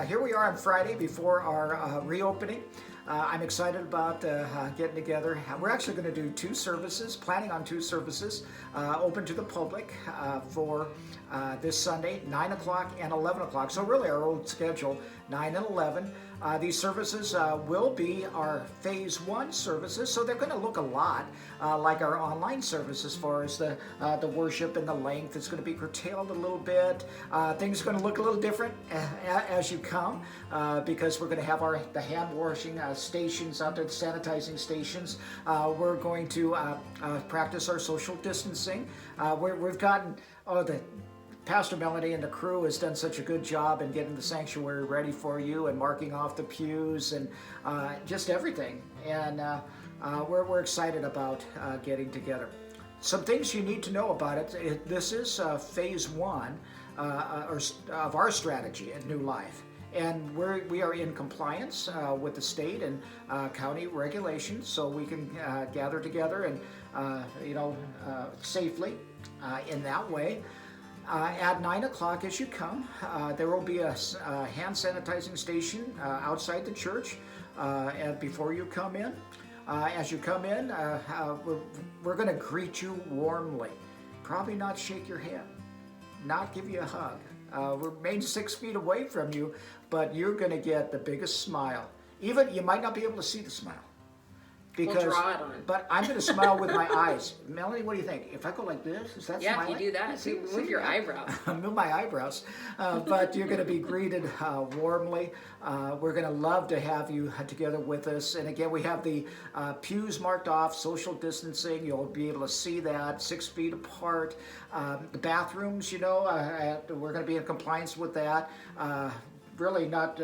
Here we are on Friday before our reopening. I'm excited about getting together. We're actually going to do two services, planning on two services, open to the public for this Sunday, 9 o'clock and 11 o'clock. So really our old schedule, 9 and 11. These services will be our phase one services, so they're going to look a lot like our online service as far as the worship and the length. It's going to be curtailed a little bit. Things are going to look a little different as you come because we're going to have the hand washing stations out there, the sanitizing stations. We're going to practice our social distancing. We've gotten, Pastor Melanie and the crew has done such a good job in getting the sanctuary ready for you and marking off the pews and just everything. And we're excited about getting together. Some things you need to know about it. This is phase one of our strategy at New Life. And we are in compliance with the state and county regulations, so we can gather together and safely in that way. At 9 o'clock as you come, there will be a hand sanitizing station outside the church and before you come in. As you come in, we're going to greet you warmly. Probably not shake your hand, not give you a hug. We're maybe 6 feet away from you, but you're going to get the biggest smile. Even you might not be able to see the smile. Because, we'll draw it on. But I'm going to smile with my eyes. Melanie, what do you think? If I go like this, is that smiling? Yeah, if you do that, move your eyebrows. Move my eyebrows. But you're going to be greeted warmly. We're going to love to have you together with us. And again, we have the pews marked off, social distancing. You'll be able to see that 6 feet apart. The bathrooms, we're going to be in compliance with that. Really no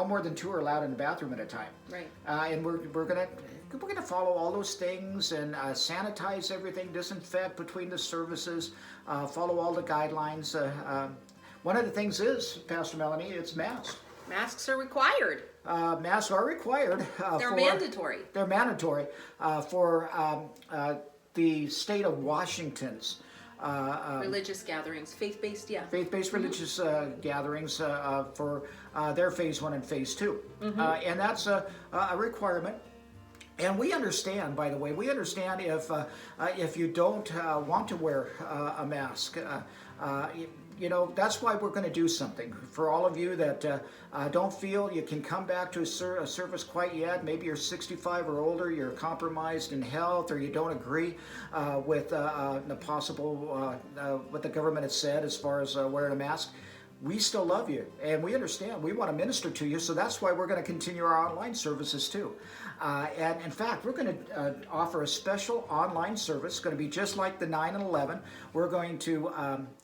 more than two are allowed in the bathroom at a time. Right. And we're gonna follow all those things and sanitize everything, disinfect between the services, follow all the guidelines. One of the things is, Pastor Melanie, it's masks. Masks are required. Masks are required. They're mandatory. They're mandatory for the state of Washington's. Religious gatherings, faith-based, yeah. Faith-based religious gatherings for their phase one and phase two. And that's a requirement. And we understand, by the way, if you don't want to wear a mask, that's why we're going to do something. For all of you that don't feel you can come back to a service quite yet, maybe you're 65 or older, you're compromised in health, or you don't agree with the possible, what the government has said as far as wearing a mask, we still love you, and we understand. We want to minister to you, so that's why we're going to continue our online services too. And in fact, we're going to offer a special online service. It's going to be just like the 9 and 11. We're going to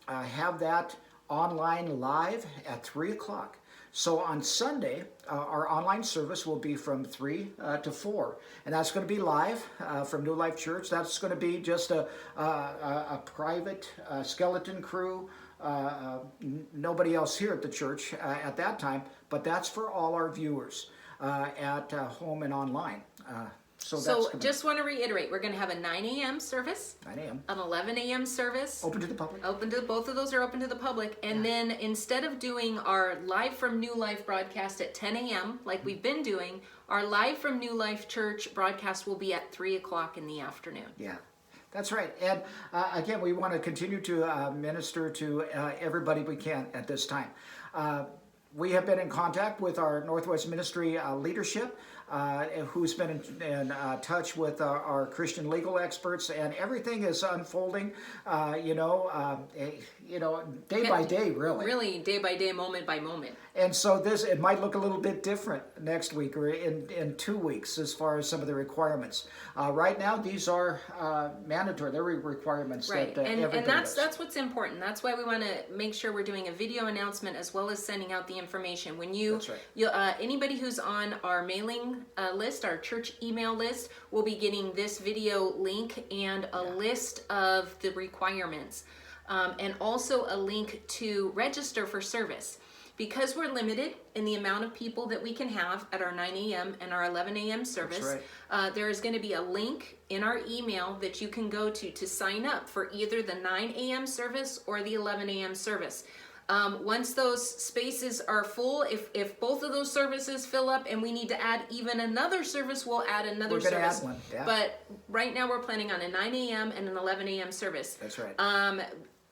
have that online live at 3 o'clock. So on Sunday, our online service will be from 3 to 4. And that's going to be live from New Life Church. That's going to be just a private skeleton crew. Nobody else here at the church at that time, but that's for all our viewers at home and online. So just want to reiterate, we're going to have a 9 a.m. service, 9 a.m. an 11 a.m. service. Open to the public. Both of those are open to the public. And then instead of doing our live from New Life broadcast at 10 a.m. like we've been doing, our live from New Life Church broadcast will be at 3 o'clock in the afternoon. Yeah. That's right. And again, we want to continue to minister to everybody we can at this time. We have been in contact with our Northwest Ministry leadership, who's been in touch with our Christian legal experts, and everything is unfolding, day by day, really. Really, day by day, moment by moment. And so it might look a little bit different next week or in 2 weeks as far as some of the requirements. Right now, these are mandatory. They're requirements. Right, that and that's what's important. That's why we want to make sure we're doing a video announcement as well as sending out the information. When anybody who's on our mailing list, our church email list, will be getting this video link and a list of the requirements, and also a link to register for service. Because we're limited in the amount of people that we can have at our 9 a.m. and our 11 a.m. service, there is going to be a link in our email that you can go to sign up for either the 9 a.m. service or the 11 a.m. service. Once those spaces are full, if both of those services fill up and we need to add even another service, we'll add another service. Add one, yeah. But right now we're planning on a 9 a.m. and an 11 a.m. service. That's right.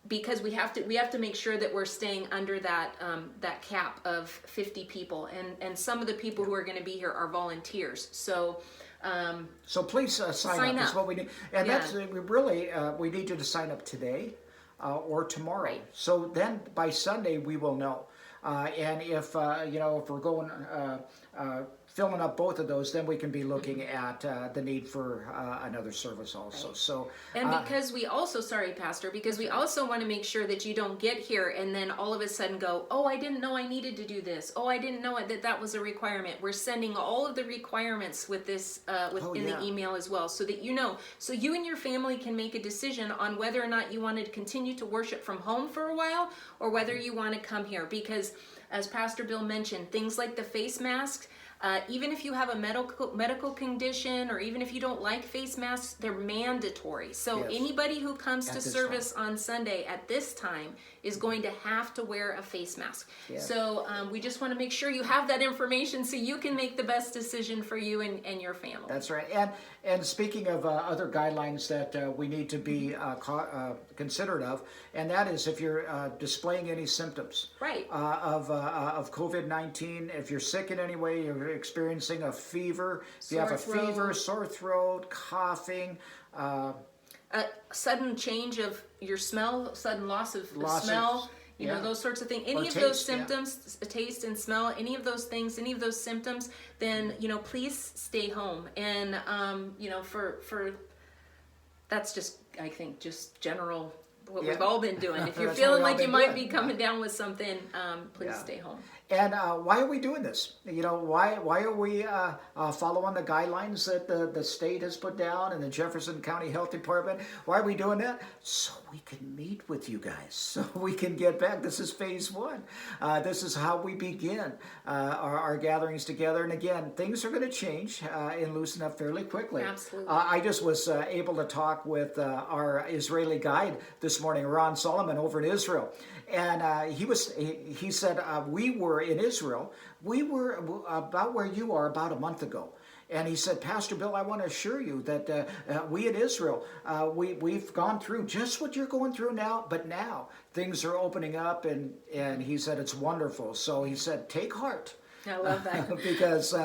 Because we have to make sure that we're staying under that cap of 50 people, and some of the people who are going to be here are volunteers. So please sign up. Is what we need, and that's we need you to sign up today or tomorrow. Right. So then by Sunday we will know, and if if we're going. Filling up both of those, then we can be looking at the need for another service also. Right. So, and because we also, Pastor, because we also want to make sure that you don't get here and then all of a sudden go, oh, I didn't know I needed to do this. Oh, I didn't know that was a requirement. We're sending all of the requirements with this in the email as well, so that so you and your family can make a decision on whether or not you want to continue to worship from home for a while or whether you want to come here. Because as Pastor Bill mentioned, things like the face masks, even if you have a medical condition or even if you don't like face masks, they're mandatory. So anybody who comes to service on Sunday at this time is going to have to wear a face mask. Yes. So we just want to make sure you have that information so you can make the best decision for you and your family. That's right. And speaking of other guidelines that we need to be considerate of, and that is if you're displaying any symptoms of COVID-19, if you're sick in any way, you're experiencing a fever, if you have a fever, sore throat, coughing, a sudden change of your smell, sudden loss of smell, you know, those sorts of things. Any of those symptoms, taste and smell, any of those things, any of those symptoms, then, please stay home. And, for that's just, I think, just general what we've all been doing. If you're feeling like you might be coming down with something, please stay home. And why are we doing this? Why are we following the guidelines that the state has put down and the Jefferson County Health Department? Why are we doing that? So we can meet with you guys, so we can get back. This is phase one. This is how we begin our gatherings together. And again, things are going to change and loosen up fairly quickly. Absolutely. I just was able to talk with our Israeli guide this morning, Ron Solomon, over in Israel. And he said, we were in Israel. We were about where you are about a month ago. And he said, Pastor Bill, I want to assure you that we in Israel, we've gone through just what you're going through now, but now things are opening up, and he said it's wonderful. So he said, take heart. I love that. Because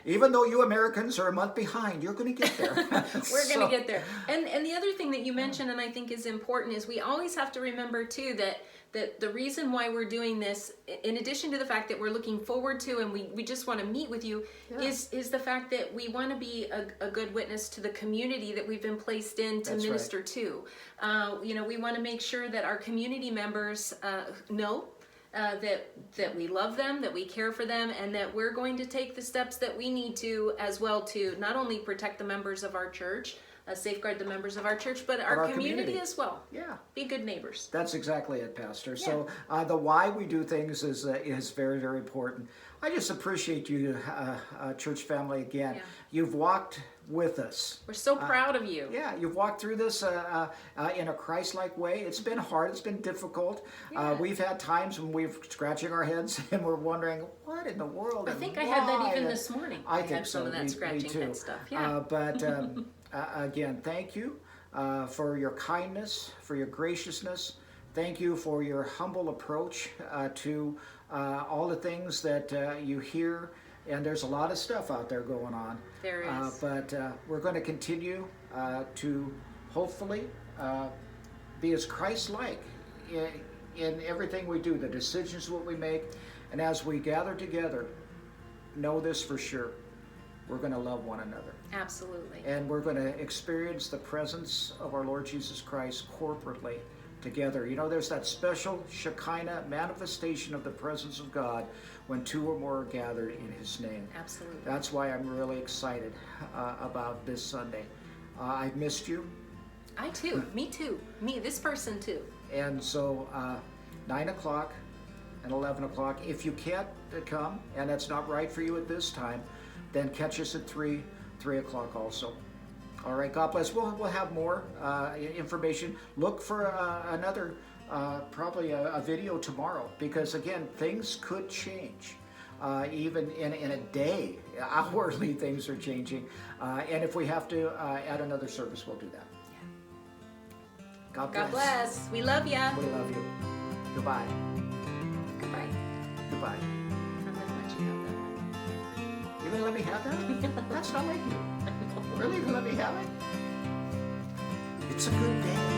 even though you Americans are a month behind, you're going to get there. We're going to get there. And the other thing that you mentioned, and I think is important, is we always have to remember, too, that the reason why we're doing this, in addition to the fact that we're looking forward to and we just want to meet with you, is the fact that we want to be a good witness to the community that we've been placed in to minister to. We want to make sure that our community members know that we love them, that we care for them, and that we're going to take the steps that we need to as well to not only protect the members of our church, safeguard the members of our church, but our community as well. Yeah. Be good neighbors. That's exactly it, Pastor. Yeah. So the why we do things is very, very important. I just appreciate you, church family, again. Yeah. You've walked with us. We're so proud of you. Yeah, you've walked through this in a Christ-like way. It's been hard. It's been difficult. Yeah. We've had times when we're scratching our heads and we're wondering, what in the world? I think I had that even this morning. I think had some of that scratching head stuff. Yeah. But again, thank you for your kindness, for your graciousness. Thank you for your humble approach to all the things that you hear. And there's a lot of stuff out there going on. There is. But we're going to continue to hopefully be as Christ-like in everything we do, the decisions that we make. And as we gather together, know this for sure. We're going to love one another. Absolutely. And we're going to experience the presence of our Lord Jesus Christ corporately together. There's that special Shekinah manifestation of the presence of God when two or more are gathered in His name. Absolutely. That's why I'm really excited about this Sunday. I've missed you. I too. Me too. This person too. And so 9 o'clock and 11 o'clock. If you can't come, and that's not right for you at this time, then catch us at 3 o'clock also. All right, God bless. We'll have more information. Look for another probably a video tomorrow, because again, things could change. Even in a day, hourly things are changing. And if we have to add another service, we'll do that. Yeah. God bless. God bless. We love ya. We love you. Goodbye. Goodbye. Goodbye. I'm gonna let you have that one. You're gonna let me have that? That's not like you. Really? You're gonna let me have it? It's a good day.